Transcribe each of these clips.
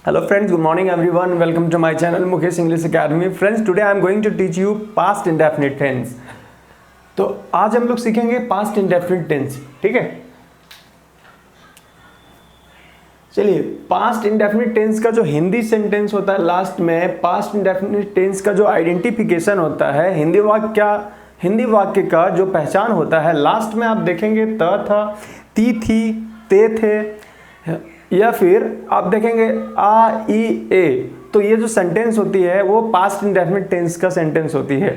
Hello friends, good morning everyone. Welcome to my channel Mukesh English Academy. Friends, today I am going to teach you past indefinite tense. तो आज हम लोग सीखेंगे past indefinite tense, ठीक है। चलिए, past indefinite tense का जो हिंदी सेंटेंस होता है लास्ट में, past indefinite tense का जो आइडेंटिफिकेशन होता है, हिंदी वाक्य का जो पहचान होता है, लास्ट में आप देखेंगे त था, ती थी, ते थे, या फिर आप देखेंगे आ ई ए। तो ये जो सेंटेंस होती है वो पास्ट इंडेफिनिट टेंस का सेंटेंस होती है।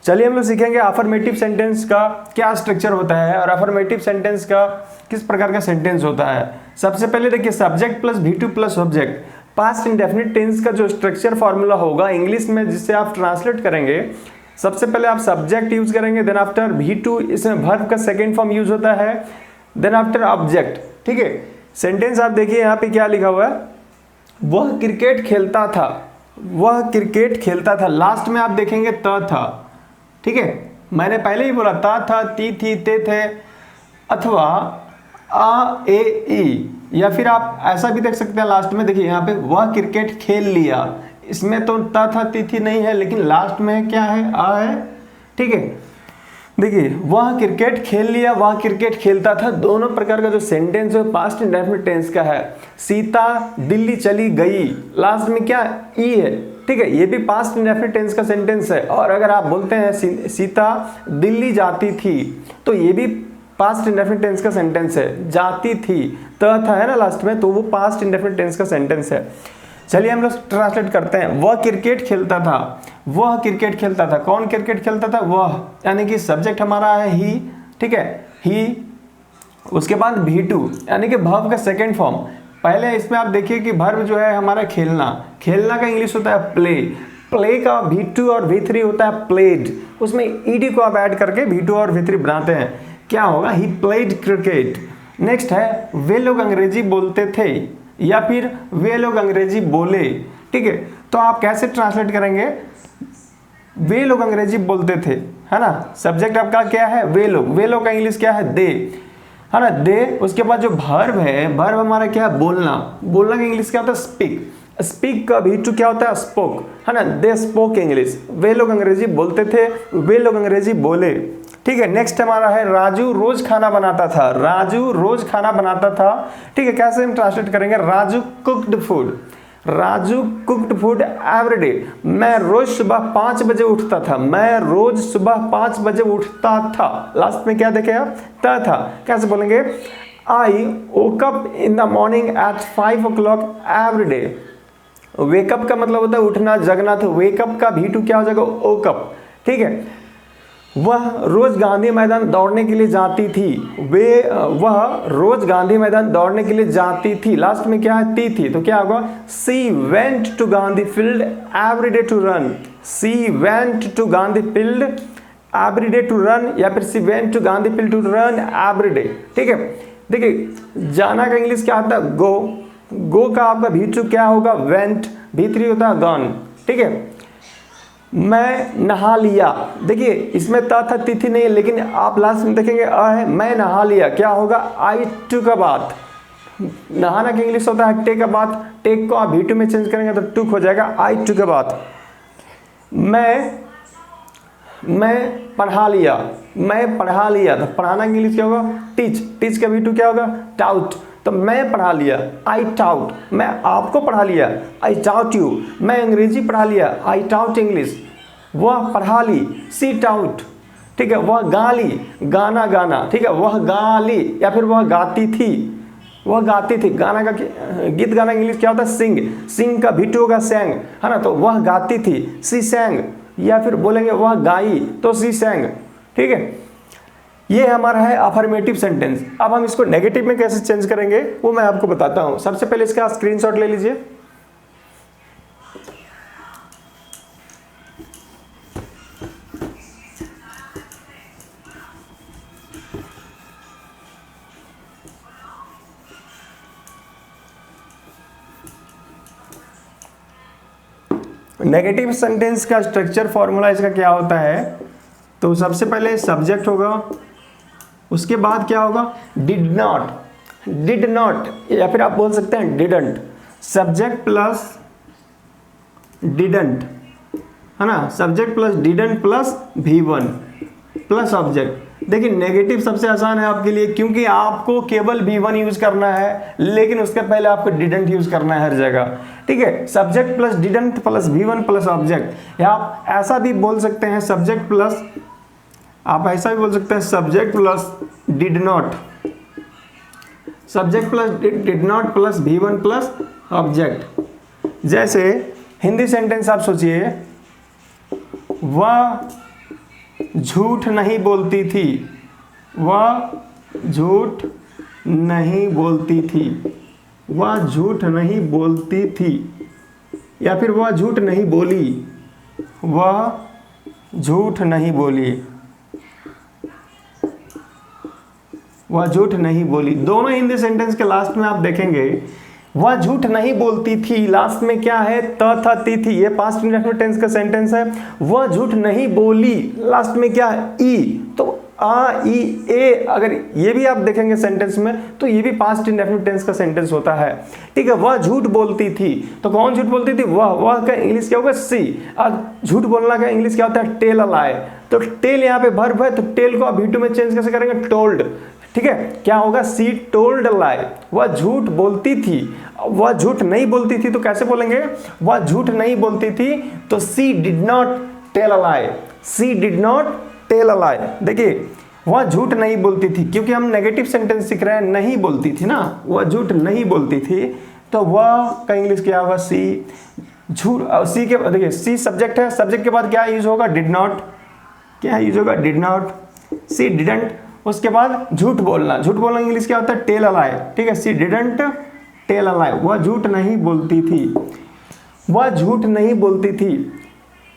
चलिए हम लोग सीखेंगे अफर्मेटिव सेंटेंस का क्या स्ट्रक्चर होता है और अफर्मेटिव सेंटेंस का किस प्रकार का सेंटेंस होता है। सबसे पहले देखिए, subject plus V2 plus object. Past indefinite tense का जो स्ट्रक्चर फॉर्मूला होगा इंग्लिश में जिससे आप ट्रांसलेट करेंगे, सबसे पहले आप सब्जेक्ट यूज करेंगे, देन आफ्टर V2 इसमें वर्ब का सेकेंड फॉर्म यूज होता है, देन आफ्टर ऑब्जेक्ट, ठीक है। सेंटेंस आप देखिए यहाँ पे क्या लिखा हुआ है, वह क्रिकेट खेलता था, वह क्रिकेट खेलता था। लास्ट में आप देखेंगे त था, ठीक है। मैंने पहले ही बोला था, ती थी, ते थे, अथवा आ ए ई, या फिर आप ऐसा भी देख सकते हैं लास्ट में। देखिए यहाँ पे वह क्रिकेट खेल लिया, इसमें तो था ती थी नहीं है, लेकिन लास्ट में क्या है, आ है, ठीक है। देखिए, वह क्रिकेट खेल लिया, वह क्रिकेट खेलता था, दोनों प्रकार का जो सेंटेंस है पास्ट इंडेफिनिट टेंस का है। सीता दिल्ली चली गई, लास्ट में क्या ई है, ठीक है, ये भी पास्ट इंडेफिनिट टेंस का सेंटेंस है। और अगर आप बोलते हैं सीता दिल्ली जाती थी, तो ये भी पास्ट इंडेफिनिट टेंस का सेंटेंस है। जाती थी, त था है ना लास्ट में, तो वो पास्ट इंडेफिनिट टेंस का सेंटेंस है। चलिए हम लोग ट्रांसलेट करते हैं। वह क्रिकेट खेलता था, वह क्रिकेट खेलता था, कौन क्रिकेट खेलता था, वह, यानी कि सब्जेक्ट हमारा है ही, ठीक है, ही। उसके बाद V2 यानी कि वर्ब का सेकंड फॉर्म। पहले इसमें आप देखिए कि वर्ब जो है हमारा खेलना, खेलना का इंग्लिश होता है प्ले, प्ले का V2 और V3 होता है प्लेड। उसमें ed को आप ऐड करके V2 और V3 बनाते हैं, क्या होगा, ही प्लेड क्रिकेट। नेक्स्ट है, वे लोग अंग्रेजी बोलते थे, या फिर वे लोग अंग्रेजी बोले, ठीक है। तो आप कैसे ट्रांसलेट करेंगे, वे लोग अंग्रेजी बोलते थे, है ना। सब्जेक्ट आपका क्या है, वे लोग का इंग्लिश क्या है, दे, है ना, दे। उसके बाद जो वर्ब है, वर्ब हमारा क्या है, बोलना, बोलना का इंग्लिश क्या होता है, स्पीक, स्पीक का V2 क्या होता है, स्पोक, है ना, दे स्पोक इंग्लिश। वे लोग अंग्रेजी बोलते थे, वे लोग अंग्रेजी बोले, ठीक है। नेक्स्ट हमारा है, राजू रोज खाना बनाता था, राजू रोज खाना बनाता था, ठीक है। कैसे हम ट्रांसलेट करेंगे, Raju cooked food, Raju cooked food everyday. मैं रोज सुबह 5 बजे उठता था, मैं रोज सुबह 5 बजे उठता था, लास्ट में क्या देखे आप, था। कैसे बोलेंगे, I woke up in the morning at 5 o'clock every day. Wake up का मतलब होता है उठना, जगना, तो वेकअप का V2 क्या हो जाएगा, वोकअप, ठीक है। वह रोज गांधी मैदान दौड़ने के लिए जाती थी, वह रोज गांधी मैदान दौड़ने के लिए जाती थी, लास्ट में क्या है, थी, तो क्या होगा, she went to Gandhi field every day to run, she went to Gandhi field every day to run, या फिर she went to Gandhi field to run every day, ठीक है। देखिए, जाना का इंग्लिश क्या होता है, गो, गो का आपका V2 क्या होगा, वेंट, V3 होता है गॉन, ठीक है। मैं नहा लिया, देखिए इसमें था तिथि नहीं है, लेकिन आप लास्ट में देखेंगे आ है, मैं नहा लिया, क्या होगा, आई टुक अ बाथ। नहाना का इंग्लिश होता है टेक अ बाथ, टेक को आप V2 में चेंज करेंगे तो टुक हो जाएगा, आई टुक अ बाथ। मैं पढ़ा लिया, मैं पढ़ा लिया, तो पढ़ाना का इंग्लिश क्या होगा, टीच, टीच का V2 क्या होगा, टाउट। तो मैं पढ़ा लिया, आई टाउट, मैं आपको पढ़ा लिया, आई टाउट यू। मैं अंग्रेजी पढ़ा लिया, आई टाउट इंग्लिश। वह पढ़ा ली, सी टाउट, ठीक है। वह गा ली, गाना गाना, ठीक है। वह गा ली, या फिर वह गाती थी, वह गाती थी। गाना का गीत गाना इंग्लिश क्या होता है, सिंग, सिंग का V2 होगा सैंग, है ना। तो वह गाती थी, सी सैंग, या फिर बोलेंगे वह गाई, तो सी सैंग, ठीक है। ये हमारा है अफर्मेटिव सेंटेंस। अब हम इसको नेगेटिव में कैसे चेंज करेंगे वो मैं आपको बताता हूं। सबसे पहले इसका स्क्रीनशॉट ले लीजिए। नेगेटिव सेंटेंस का स्ट्रक्चर फॉर्मूला इसका क्या होता है, तो सबसे पहले सब्जेक्ट होगा, उसके बाद क्या होगा, डिड नॉट, या फिर आप बोल सकते हैं डिडंट, सब्जेक्ट प्लस डिडंट, है ना, subject plus didn't plus V1 plus object. देखिए नेगेटिव सबसे आसान है आपके लिए, क्योंकि आपको केवल V1 यूज करना है, लेकिन उसके पहले आपको डिडंट यूज करना है हर जगह। ठीक है, subject plus didn't plus V1 plus object. या आप ऐसा भी बोल सकते हैं सब्जेक्ट प्लस, आप ऐसा भी बोल सकते हैं subject plus did not, subject plus did not plus V1 plus object. जैसे हिंदी सेंटेंस आप सोचिए, वह झूठ नहीं बोलती थी, वह झूठ नहीं बोलती थी, वह झूठ नहीं बोलती थी, या फिर वह झूठ नहीं बोली, वह झूठ नहीं बोली, वह झूठ नहीं बोली। दोनों हिंदी सेंटेंस के लास्ट में आप देखेंगे वह झूठ नहीं बोलती थी, लास्ट में क्या है, त था ती थी, ये पास्ट इंडेफिनिट टेंस का सेंटेंस है। वह झूठ नहीं बोली, लास्ट में क्या है, ई, तो आ ई ए, अगर ये भी आप देखेंगे सेंटेंस में तो ये भी पास्ट इंडेफिनिट टेंस का सेंटेंस होता है। ठीक है, वह झूठ बोलती थी, तो कौन झूठ बोलती थी, वह का इंग्लिश क्या होगा, सी। अब झूठ बोलना का इंग्लिश क्या होता है, टेल अ लाई, तो टेल यहाँ पे वर्ब है, तो टेल को आप V2 में चेंज कैसे करेंगे, टोल्ड। ठीक है, क्या होगा, सी टोल्ड लाई, वह झूठ बोलती थी। वह झूठ नहीं बोलती थी तो कैसे बोलेंगे, वह झूठ नहीं बोलती थी, तो she did not tell a lie, she did not tell a lie. देखिए वह झूठ नहीं बोलती थी, क्योंकि हम नेगेटिव सेंटेंस सीख रहे हैं, नहीं बोलती थी ना, वह झूठ नहीं बोलती थी, तो वह का इंग्लिश क्या होगा, सी। झूठ, सी के देखिए सी सब्जेक्ट है, सब्जेक्ट के बाद क्या यूज होगा, डिड नॉट, क्या यूज होगा, डिड नॉट, सी डिडंट, उसके बाद झूठ बोलना, झूठ बोलना इंग्लिश क्या होता है, टेल अ लाई। ठीक है, सी डिडंट टेल अ लाई, वह झूठ नहीं बोलती थी, वह झूठ नहीं बोलती थी।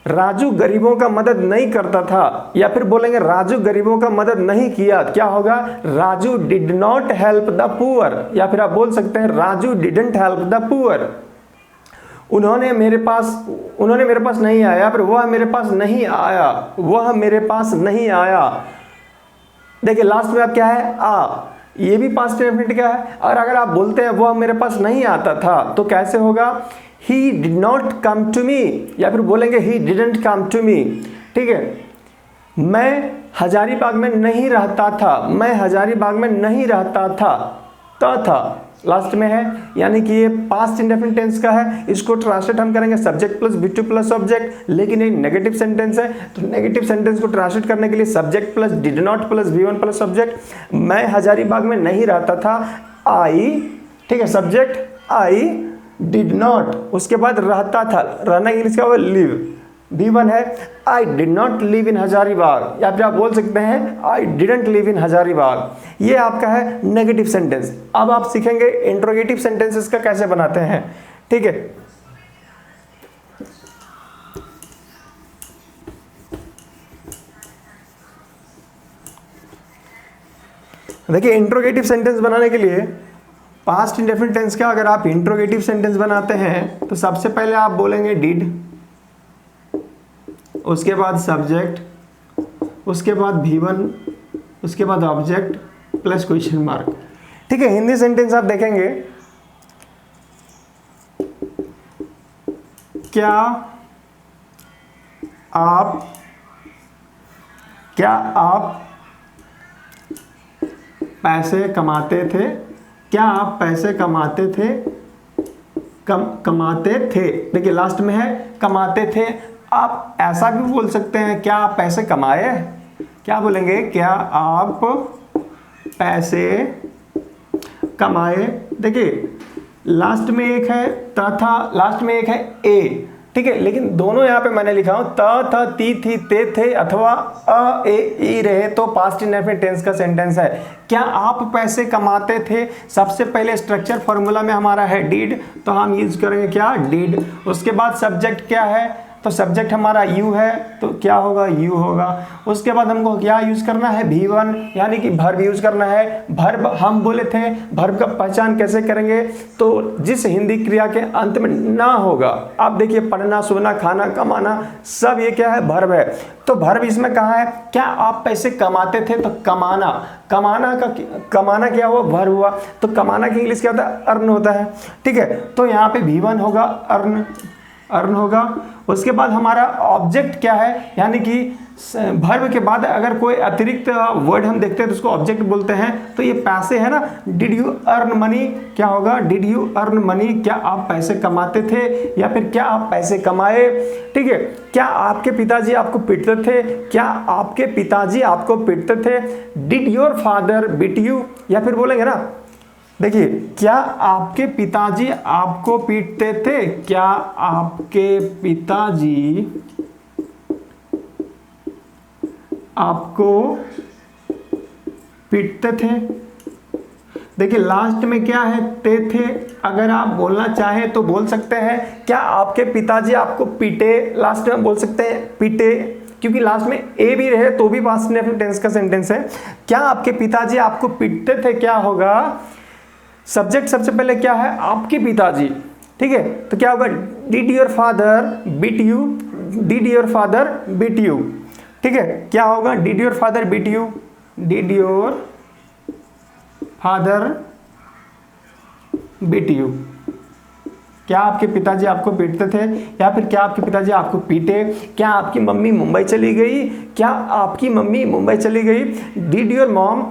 राजू गरीबों का मदद नहीं करता था, या फिर बोलेंगे राजू गरीबों का मदद नहीं किया, क्या होगा, Raju did not help the poor, या फिर आप बोल सकते हैं Raju didn't help the poor. उन्होंने मेरे पास नहीं आया, फिर वह मेरे पास नहीं आया, वह मेरे पास नहीं आया। देखिए लास्ट में आप क्या है, आ, ये भी पास्ट इंडेफिनिट क्या है। और अगर आप बोलते हैं वह मेरे पास नहीं आता था, तो कैसे होगा, he did not come to me, या फिर बोलेंगे he didn't come to me। ठीक है, मैं हजारीबाग में नहीं रहता था, मैं हजारीबाग में नहीं रहता था, था लास्ट में है, यानी कि ये पास्ट इंडेफिनिट टेंस का है। इसको ट्रांसलेट हम करेंगे subject plus V2 plus object, लेकिन ये नेगेटिव सेंटेंस है, तो नेगेटिव सेंटेंस को ट्रांसलेट करने के लिए subject plus did not plus V1 plus object. मैं हजारीबाग में नहीं रहता था, आई, ठीक है, सब्जेक्ट आई डिड नॉट, उसके बाद रहता था, रहना इंग्लिश क्या होगा, लिव, V1 है, I did not live in Hazaribagh, या फिर आप बोल सकते हैं I didn't live in Hazaribagh. ये आपका है नेगेटिव सेंटेंस। अब आप सीखेंगे इंट्रोगेटिव सेंटेंसेस का कैसे बनाते हैं। ठीक है, देखिए इंट्रोगेटिव सेंटेंस बनाने के लिए पास्ट इंडेफिनिट टेंस का अगर आप इंट्रोगेटिव सेंटेंस बनाते हैं तो सबसे पहले आप बोलेंगे डिड, उसके बाद सब्जेक्ट, उसके बाद V1, उसके बाद ऑब्जेक्ट प्लस क्वेश्चन मार्क। ठीक है, हिंदी सेंटेंस आप देखेंगे, क्या आप पैसे कमाते थे, क्या आप पैसे कमाते थे, कमाते थे। देखिए लास्ट में है कमाते थे। आप ऐसा भी बोल सकते हैं, क्या आप पैसे कमाए, क्या बोलेंगे, क्या आप पैसे कमाए। देखिए लास्ट में एक है तथा, लास्ट में एक है ए, ठीक है, लेकिन दोनों यहाँ पे मैंने लिखा हूं त था ती थी ते थे अथवा अ ए ई रहे तो पास्ट इंडेफिनिट टेंस का सेंटेंस है। क्या आप पैसे कमाते थे, सबसे पहले स्ट्रक्चर फॉर्मूला में हमारा है डिड, तो हम यूज करेंगे क्या, डिड। उसके बाद सब्जेक्ट क्या है, तो सब्जेक्ट हमारा यू है तो क्या होगा, यू होगा। उसके बाद हमको क्या यूज करना है, V1, यानी कि वर्ब यूज करना है। वर्ब हम बोले थे वर्ब का पहचान कैसे करेंगे, तो जिस हिंदी क्रिया के अंत में ना होगा। आप देखिए पढ़ना, सोना, खाना, कमाना, सब ये क्या है, वर्ब है। तो वर्ब इसमें कहाँ है, क्या आप पैसे कमाते थे, तो कमाना, कमाना क्या हुआ, वर्ब हुआ। तो कमाना की इंग्लिश क्या होता है, अर्न होता है। ठीक है, तो यहाँ पे V1 होगा, अर्न होगा। उसके बाद हमारा ऑब्जेक्ट क्या है, यानी कि वर्ब के बाद अगर कोई अतिरिक्त वर्ड हम देखते हैं तो उसको ऑब्जेक्ट बोलते हैं। तो ये पैसे है ना, डिड यू अर्न मनी, क्या होगा, डिड यू अर्न मनी, क्या आप पैसे कमाते थे, या फिर क्या आप पैसे कमाए। ठीक है, क्या आपके पिताजी आपको पीटते थे, क्या आपके पिताजी आपको पीटते थे। Did your father beat you, या फिर बोलेंगे ना, देखिए, क्या आपके पिताजी आपको पीटते थे, क्या आपके पिताजी आपको पीटते थे। देखिए लास्ट में क्या है, थे। अगर आप बोलना चाहें तो बोल सकते हैं क्या आपके पिताजी आपको पीटे, लास्ट में बोल सकते हैं पीटे, क्योंकि लास्ट में ए भी रहे तो भी पास्ट इंडेफिनिट टेंस का सेंटेंस है। क्या आपके पिताजी आपको पीटते थे, क्या होगा, सब्जेक्ट सबसे पहले क्या है, आपके पिताजी। ठीक है, तो क्या होगा, did your father beat you, did your father beat you. ठीक है, क्या होगा, did your father beat you, did your father beat you. क्या आपके पिताजी आपको पीटते थे, या फिर क्या आपके पिताजी आपको पीटे। क्या आपकी मम्मी मुंबई चली गई, क्या आपकी मम्मी मुंबई चली गई। Did your mom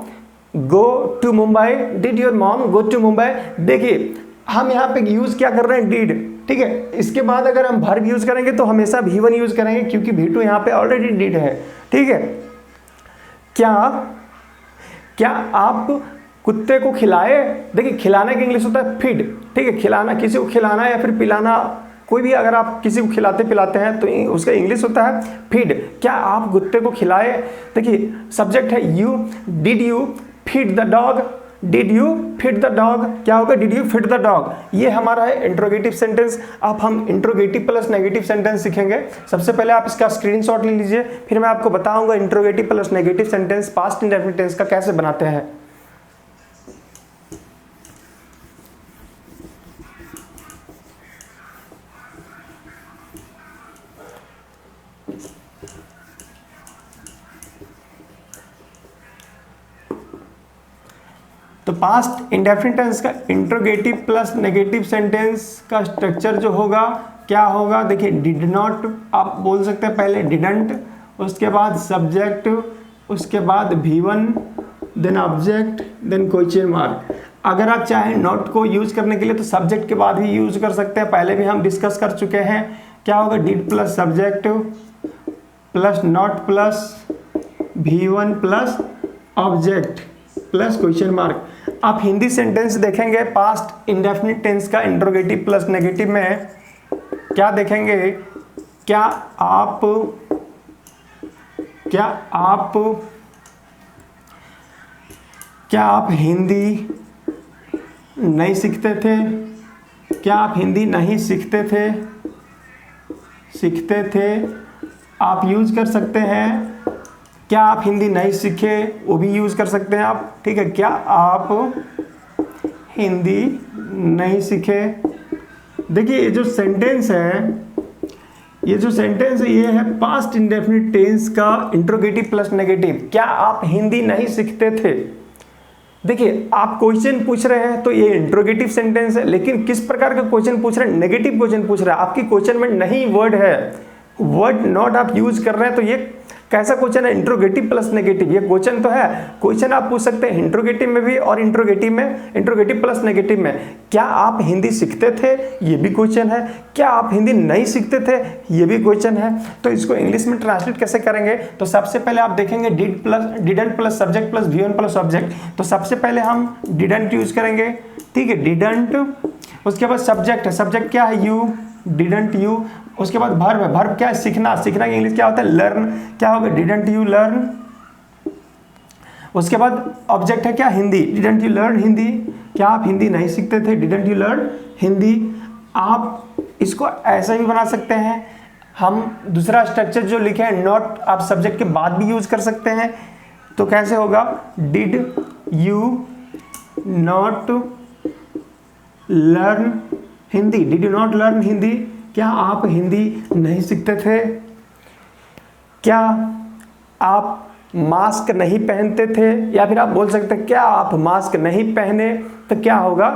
go to Mumbai, did your mom go to Mumbai. देखिए हम यहाँ पे यूज क्या कर रहे हैं, डिड। ठीक है, इसके बाद अगर हम वर्ब यूज करेंगे तो हमेशा V1 यूज करेंगे, क्योंकि V2 यहाँ पे ऑलरेडी डिड है। ठीक है, क्या आप कुत्ते को खिलाए। देखिए खिलाने की इंग्लिश होता है फीड। ठीक है, खिलाना, किसी को खिलाना या फिर पिलाना, कोई भी अगर आप किसी को खिलाते पिलाते हैं तो उसका इंग्लिश होता है फीड। क्या आप कुत्ते को खिलाए। देखिए सब्जेक्ट है you, did you feed the dog, did you feed the dog, क्या होगा, did you feed the dog. ये हमारा है इंट्रोगेटिव सेंटेंस। अब हम इंट्रोगेटिव प्लस नेगेटिव सेंटेंस सीखेंगे। सबसे पहले आप इसका स्क्रीनशॉट ले लीजिए, फिर मैं आपको बताऊंगा interrogative plus negative sentence past indefinite tense का कैसे बनाते हैं। तो पास्ट इंडेफिनिट टेंस का इंट्रोगेटिव प्लस नेगेटिव सेंटेंस का स्ट्रक्चर जो होगा क्या होगा, देखिए डिड नॉट आप बोल सकते हैं, पहले डिडंट, उसके बाद सब्जेक्ट, उसके बाद V1, then object, then question mark. अगर आप चाहें नॉट को यूज करने के लिए तो सब्जेक्ट के बाद भी यूज कर सकते हैं, पहले भी हम डिस्कस कर चुके हैं। क्या होगा, did plus subject plus not plus V1 plus object plus question mark. आप हिंदी सेंटेंस देखेंगे पास्ट इंडेफिनिट टेंस का इंट्रोगेटिव प्लस नेगेटिव में क्या देखेंगे, क्या आप हिंदी नहीं सीखते थे, क्या आप हिंदी नहीं सीखते थे, आप यूज कर सकते हैं। क्या आप हिंदी नहीं सीखे, वो भी यूज कर सकते हैं आप। ठीक है, क्या आप हिंदी नहीं सीखे। देखिए ये जो सेंटेंस है ये है पास्ट इंडेफिनिट टेंस का इंट्रोगेटिव प्लस नेगेटिव। क्या आप हिंदी नहीं सीखते थे। देखिए आप क्वेश्चन पूछ रहे हैं तो ये इंट्रोगेटिव सेंटेंस है, लेकिन किस प्रकार का क्वेश्चन पूछ रहे हैं, नेगेटिव क्वेश्चन पूछ रहे हैं। आपकी क्वेश्चन में नहीं वर्ड है, वर्ड नॉट आप यूज कर रहे हैं, तो ये कैसा क्वेश्चन है, इंट्रोगेटिव प्लस नेगेटिव। ये क्वेश्चन तो है, क्वेश्चन आप पूछ सकते हैं इंट्रोगेटिव में भी और इंट्रोगेटिव प्लस नेगेटिव में। क्या आप हिंदी सीखते थे, ये भी क्वेश्चन है। क्या आप हिंदी नहीं सीखते थे, ये भी क्वेश्चन है। तो इसको इंग्लिश में ट्रांसलेट कैसे करेंगे, तो सबसे पहले आप देखेंगे didn't plus subject plus V1 plus object. तो सबसे पहले हम डिडंट यूज करेंगे। ठीक है, डिडंट, उसके बाद सब्जेक्ट है, सब्जेक्ट क्या है, यू, डिडंट यू। उसके बाद वर्ब है, वर्ब क्या है, सीखना, सीखना की इंग्लिश क्या होता है, लर्न। क्या होगा, डिडंट यू लर्न। उसके बाद ऑब्जेक्ट है क्या, Hindi, didn't you learn Hindi. क्या आप हिंदी नहीं सीखते थे, डिडंट यू लर्न हिंदी। आप इसको ऐसा भी बना सकते हैं, हम दूसरा स्ट्रक्चर जो लिखे हैं नॉट, आप सब्जेक्ट के बाद भी यूज कर सकते हैं। तो कैसे होगा, did you not learn Hindi, did you not learn Hindi, क्या आप हिंदी नहीं सीखते थे? क्या आप मास्क नहीं पहनते थे? या फिर आप बोल सकते हैं क्या आप मास्क नहीं पहने? तो क्या होगा,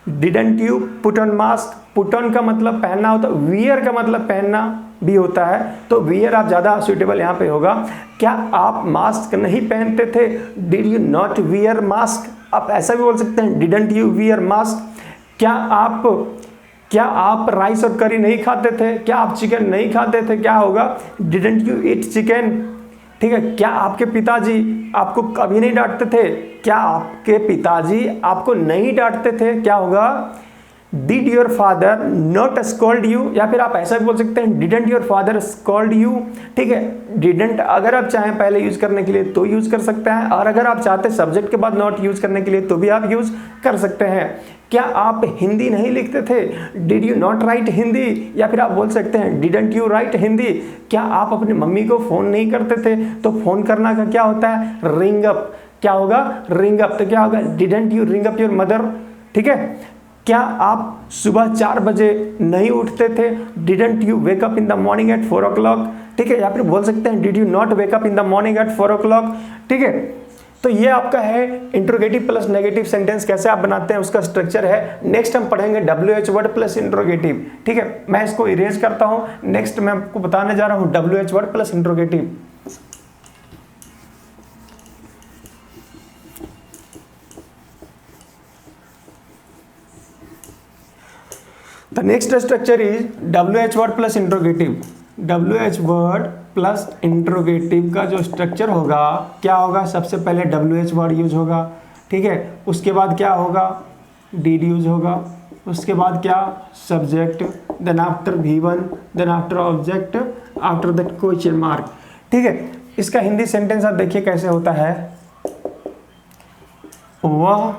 didn't you put on mask, put on का मतलब पहनना होता है, वियर का मतलब पहनना भी होता है, तो वियर आप ज़्यादा सुइटेबल यहाँ पे होगा। क्या आप मास्क नहीं पहनते थे, did you not wear mask, आप ऐसा भी बोल सकते हैं डिडंट यू वियर मास्क। क्या आप राइस और करी नहीं खाते थे, क्या आप चिकन नहीं खाते थे, क्या होगा, डिडंट यू ईट चिकन। ठीक है, क्या आपके पिताजी आपको कभी नहीं डांटते थे, क्या आपके पिताजी आपको नहीं डांटते थे, क्या होगा, did your father not scold you, या फिर आप ऐसा भी बोल सकते हैं didn't your father scold you. ठीक है, डिडंट अगर आप चाहें पहले यूज करने के लिए तो यूज कर सकते हैं, और अगर आप चाहते हैं सब्जेक्ट के बाद नॉट यूज करने के लिए तो भी आप यूज कर सकते हैं। क्या आप हिंदी नहीं लिखते थे, did you not right Hindi, या फिर आप बोल सकते हैं डिडंट यू राइट हिंदी। क्या आप अपनी मम्मी को फोन नहीं करते थे, तो फोन करना का क्या होता है, रिंग अप, क्या होगा, रिंग अप, तो क्या होगा, didn't you ring up your mother. ठीक है, क्या आप सुबह 4 बजे नहीं उठते थे, didn't you wake up in the morning at 4 o'clock। ठीक है, या फिर बोल सकते हैं did you not wake up in the morning at 4 o'clock। ठीक है, तो ये आपका है इंट्रोगेटिव प्लस नेगेटिव सेंटेंस कैसे आप बनाते हैं, उसका स्ट्रक्चर है। नेक्स्ट हम पढ़ेंगे WH वर्ड प्लस इंट्रोगेटिव। ठीक है, मैं इसको इरेज करता हूं, नेक्स्ट मैं आपको बताने जा रहा हूं WH word plus interrogative. The next structure is WH word plus interrogative। WH word plus interrogative का जो स्ट्रक्चर होगा क्या होगा, सबसे पहले WH वर्ड यूज होगा। ठीक है, उसके बाद क्या होगा, did यूज होगा, उसके बाद क्या, subject, then after V1, then after object, after that question mark. ठीक है, इसका हिंदी सेंटेंस आप देखिए कैसे होता है, वह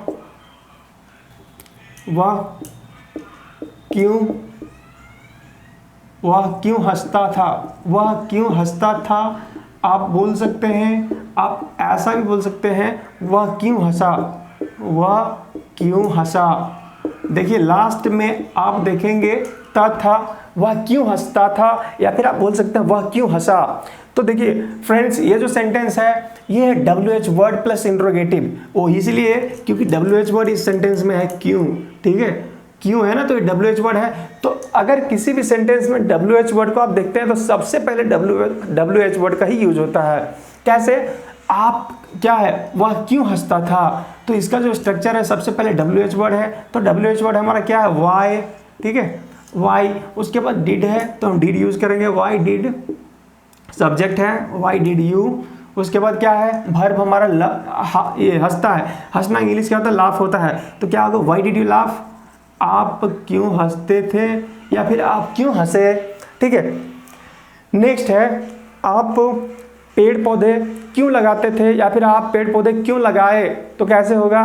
क्यों हंसता था, वह क्यों हंसता था। आप बोल सकते हैं, आप ऐसा भी बोल सकते हैं, वह क्यों हंसा, वह क्यों हंसा। देखिए लास्ट में आप देखेंगे था, वह क्यों हंसता था, या फिर आप बोल सकते हैं वह क्यों हंसा। तो देखिए फ्रेंड्स, ये जो सेंटेंस है ये है WH वर्ड प्लस इंट्रोगेटिव, वो इसलिए क्योंकि WH वर्ड इस सेंटेंस में है क्यों। ठीक है, क्यों है ना, तो ये WH वर्ड है। तो अगर किसी भी सेंटेंस में WH वर्ड को आप देखते हैं तो सबसे पहले WH वर्ड का ही यूज होता है। कैसे, आप क्या है, वह क्यों हंसता था, तो इसका जो स्ट्रक्चर है सबसे पहले WH वर्ड है, तो WH वर्ड हमारा क्या है, वाई। ठीक है, वाई, उसके बाद डिड है तो हम डिड यूज करेंगे, वाई डिड, सब्जेक्ट है वाई डिड यू। उसके बाद क्या है, वर्ब हमारा ये हंसता है, हंसना इंग्लिश क्या होता है, लाफ होता है, तो क्या होगा, वाई डिड यू लाफ, आप क्यों हंसते थे, या फिर आप क्यों हंसे। ठीक है, नेक्स्ट है, आप पेड़ पौधे क्यों लगाते थे, या फिर आप पेड़ पौधे क्यों लगाए, तो कैसे होगा,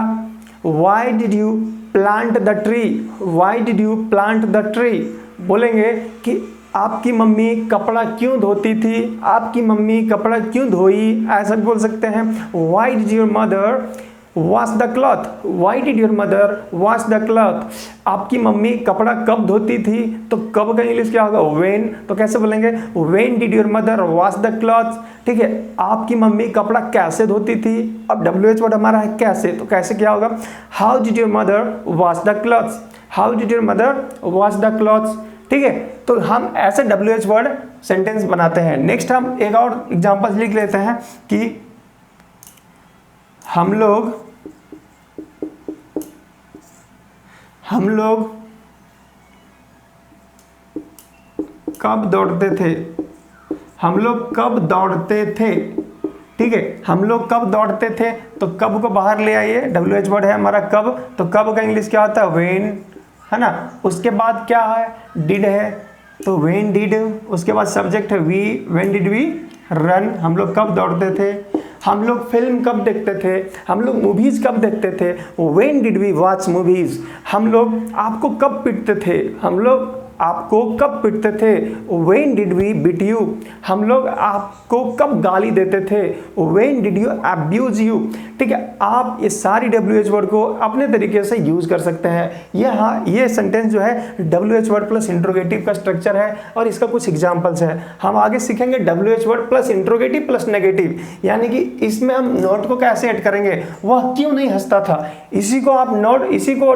why did you plant the tree, why did you plant the tree. बोलेंगे कि आपकी मम्मी कपड़ा क्यों धोती थी, आपकी मम्मी कपड़ा क्यों धोई, ऐसा भी बोल सकते हैं। Why did your mother wash the cloth, why did your mother wash the cloth, आपकी मम्मी कपड़ा कब धोती थी, तो कब का इंग्लिश क्या होगा, व्हेन, तो कैसे बोलेंगे, when did your mother wash the cloth. ठीक है, आपकी मम्मी कपड़ा कैसे धोती थी, अब WH वर्ड हमारा है कैसे, तो कैसे क्या होगा, how did your mother wash the clothes, how did your mother wash the clothes. ठीक है, तो हम ऐसे WH वर्ड सेंटेंस बनाते हैं। नेक्स्ट हम एक और एग्जांपल लिख लेते हैं कि हम लोग कब दौड़ते थे, हम लोग कब दौड़ते थे। ठीक है, हम लोग कब दौड़ते थे, तो कब को बाहर ले आइए, WH वर्ड है हमारा कब, तो कब का इंग्लिश क्या होता है, व्हेन, है ना। उसके बाद क्या है, डिड है, तो व्हेन डिड, उसके बाद सब्जेक्ट है we, when did we run, हम लोग कब दौड़ते थे। हम लोग फिल्म कब देखते थे, हम लोग मूवीज़ कब देखते थे, when did we watch movies. हम लोग आपको कब पीटते थे, हम लोग आपको कब पीटते थे, when did we beat you, हम लोग आपको कब गाली देते थे, when did you abuse you. ठीक है, आप ये सारी WH वर्ड को अपने तरीके से यूज कर सकते हैं। ये सेंटेंस जो है WH वर्ड प्लस इंट्रोगेटिव का स्ट्रक्चर है और इसका कुछ एग्जांपल्स है। हम आगे सीखेंगे WH word plus interrogative plus negative, यानी कि इसमें हम नोट को कैसे ऐड करेंगे, वह क्यों नहीं हंसता था। इसी को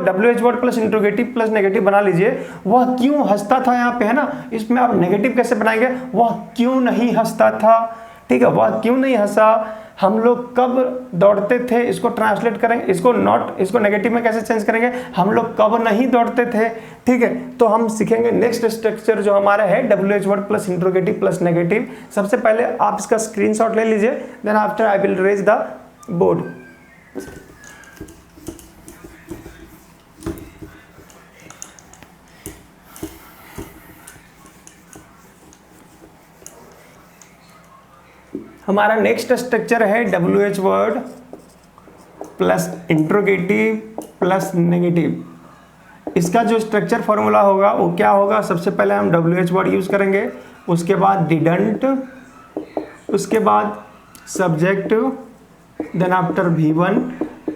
WH word plus interrogative plus negative बना लीजिए, वह क्यों हंसता था यहाँ पे है ना, इसमें आप नेगेटिव कैसे बनाएंगे, वह क्यों नहीं हंसता था। ठीक है, वह क्यों नहीं हंसा, हम लोग कब दौड़ते थे, इसको ट्रांसलेट करेंगे, इसको नेगेटिव में कैसे चेंज करेंगे, हम लोग कब नहीं दौड़ते थे। ठीक है, तो हम सीखेंगे नेक्स्ट स्ट्रक्चर जो हमारा है WH word plus interrogative plus negative. सबसे पहले आप इसका स्क्रीनशॉट ले लीजिए, then after I will raise the board. हमारा नेक्स्ट स्ट्रक्चर है WH word plus interrogative plus negative. इसका जो स्ट्रक्चर फॉर्मूला होगा वो क्या होगा, सबसे पहले हम WH वर्ड यूज करेंगे, उसके बाद डिडंट, उसके बाद subject, then after V1,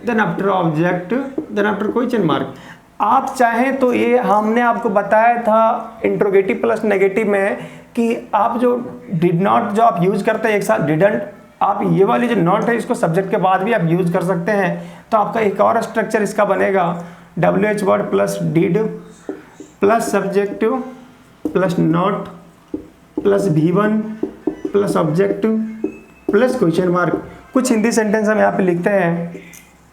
then after object, then after question mark. आप चाहें तो ये हमने आपको बताया था इंट्रोगेटिव प्लस नेगेटिव में कि आप जो डिड नॉट जो आप यूज करते हैं एक साथ डिडंट, आप ये वाली जो नॉट है इसको सब्जेक्ट के बाद भी आप यूज कर सकते हैं। तो आपका एक और स्ट्रक्चर इसका बनेगा WH word plus did plus subject plus not plus V1 plus object plus question mark. कुछ हिंदी सेंटेंस हम यहाँ पे लिखते हैं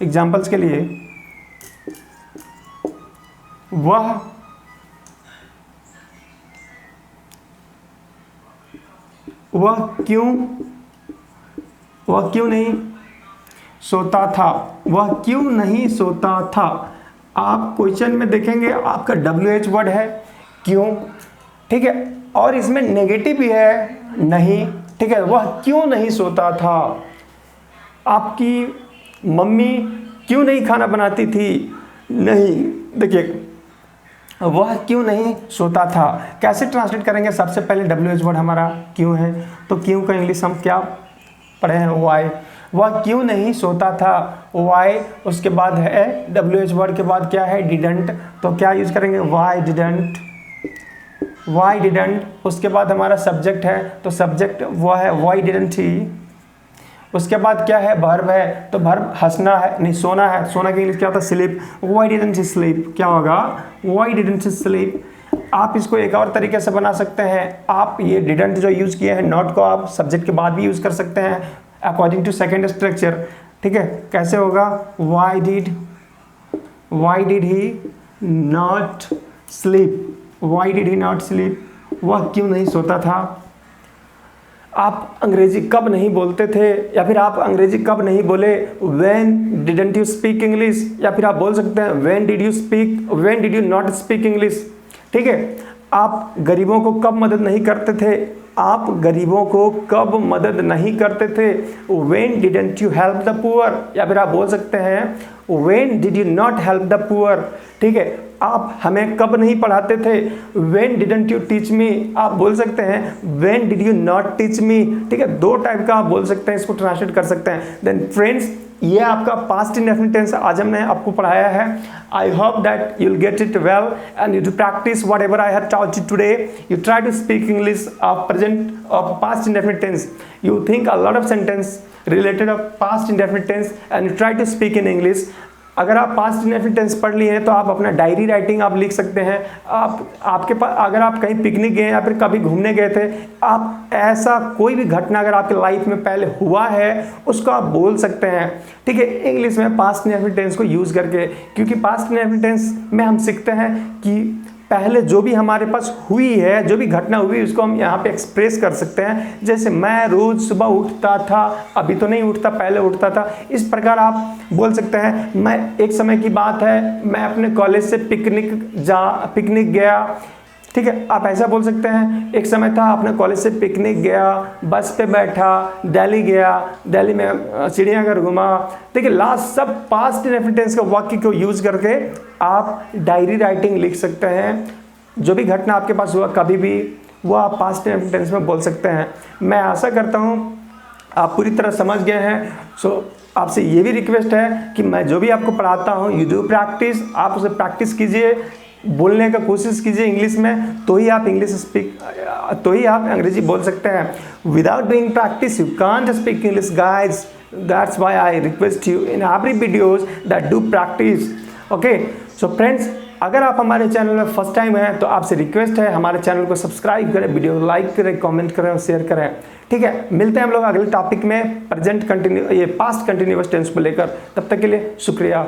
एग्जाम्पल्स के लिए। वह क्यों नहीं सोता था, वह क्यों नहीं सोता था। आप क्वेश्चन में देखेंगे आपका WH वर्ड है क्यों, ठीक है, और इसमें नेगेटिव भी है नहीं। ठीक है, वह क्यों नहीं सोता था। आपकी मम्मी क्यों नहीं खाना बनाती थी, नहीं। देखिए वह क्यों नहीं सोता था, कैसे ट्रांसलेट करेंगे, सबसे पहले WH वर्ड हमारा क्यों है, तो क्यों का इंग्लिश हम क्या पढ़े हैं, वाई। वह क्यों नहीं सोता था, वाई। उसके बाद है WH वर्ड के बाद क्या है, डिडंट, तो क्या यूज करेंगे, वाई डिडंट, वाई डिडंट। उसके बाद हमारा सब्जेक्ट है, तो सब्जेक्ट वह है, वाई डिडंट ही। उसके बाद क्या है, वर्ब है, तो वर्ब हंसना है, नहीं सोना है, सोना की इंग्लिश क्या होता है, sleep. Why didn't he sleep, क्या होगा, व्हाई डिडंट ही स्लीप। आप इसको एक और तरीके से बना सकते हैं, आप ये डिडंट जो यूज किए हैं नॉट को आप सब्जेक्ट के बाद भी यूज कर सकते हैं अकॉर्डिंग टू सेकेंड स्ट्रक्चर। ठीक है, कैसे होगा, why did he not sleep, why did he not sleep, वह क्यों नहीं सोता था। आप अंग्रेजी कब नहीं बोलते थे, या फिर आप अंग्रेजी कब नहीं बोले, when didn't you speak English, या फिर आप बोल सकते हैं when did you not speak English. ठीक है, आप गरीबों को कब मदद नहीं करते थे, आप गरीबों को कब मदद नहीं करते थे, when didn't you help the poor, या फिर आप बोल सकते हैं when did you not help the poor. ठीक है, आप हमें कब नहीं पढ़ाते थे, when didn't you teach me, आप बोल सकते हैं when did you not teach me. ठीक है, दो टाइप का आप बोल सकते हैं, इसको ट्रांसलेट कर सकते हैं। देन फ्रेंड्स, ये आपका पास्ट इंडेफिनिट टेंस आज हमने आपको पढ़ाया है। I hope that you'll get it well and you to practice whatever I have taught you today. You try to speak English of present of past indefinite tense. You think a lot of sentence related of past indefinite tense and you try to speak in English. अगर आप past indefinite tense पढ़ लिए हैं तो आप अपना diary writing आप लिख सकते हैं। आपके पास अगर आप कहीं पिकनिक गए या फिर कभी घूमने गए थे, आप ऐसा कोई भी घटना अगर आपके लाइफ में पहले हुआ है उसको आप बोल सकते हैं। ठीक है, इंग्लिश में पास्ट इंडेफिनिट टेंस को यूज़ करके, क्योंकि पास्ट इंडेफिनिट टेंस में हम सीखते हैं कि पहले जो भी हमारे पास हुई है, जो भी घटना हुई उसको हम यहाँ पे एक्सप्रेस कर सकते हैं। जैसे मैं रोज़ सुबह उठता था, अभी तो नहीं उठता, पहले उठता था। इस प्रकार आप बोल सकते हैं। मैं एक समय की बात है, मैं अपने कॉलेज से पिकनिक गया। ठीक है, आप ऐसा बोल सकते हैं, एक समय था अपने कॉलेज से पिकनिक गया, बस पे बैठा, दिल्ली गया, दिल्ली में चिड़ियाघर घूमा। ठीक है, लास्ट सब पास्ट इंडेफिनिट टेंस का वाक्य को यूज करके आप डायरी राइटिंग लिख सकते हैं। जो भी घटना आपके पास हुआ कभी भी, वो आप पास्ट टेंस में बोल सकते हैं। मैं आशा करता हूँ आप पूरी तरह समझ गए हैं। सो आपसे ये भी रिक्वेस्ट है कि मैं जो भी आपको पढ़ाता हूँ, यू डू प्रैक्टिस, आप उसे प्रैक्टिस कीजिए, बोलने का कोशिश कीजिए इंग्लिश में, तो ही आप अंग्रेजी बोल सकते हैं। Without doing practice you can't speak English guys. That's why I request you in every videos that do practice. Okay, so friends, अगर आप हमारे चैनल में फर्स्ट टाइम हैं तो आपसे रिक्वेस्ट है हमारे चैनल को सब्सक्राइब करें, वीडियो को लाइक करें, कमेंट करें और शेयर करें। ठीक है, मिलते हैं हम लोग अगले टॉपिक में पास्ट कंटिन्यूअस टेंस को लेकर। तब तक के लिए शुक्रिया।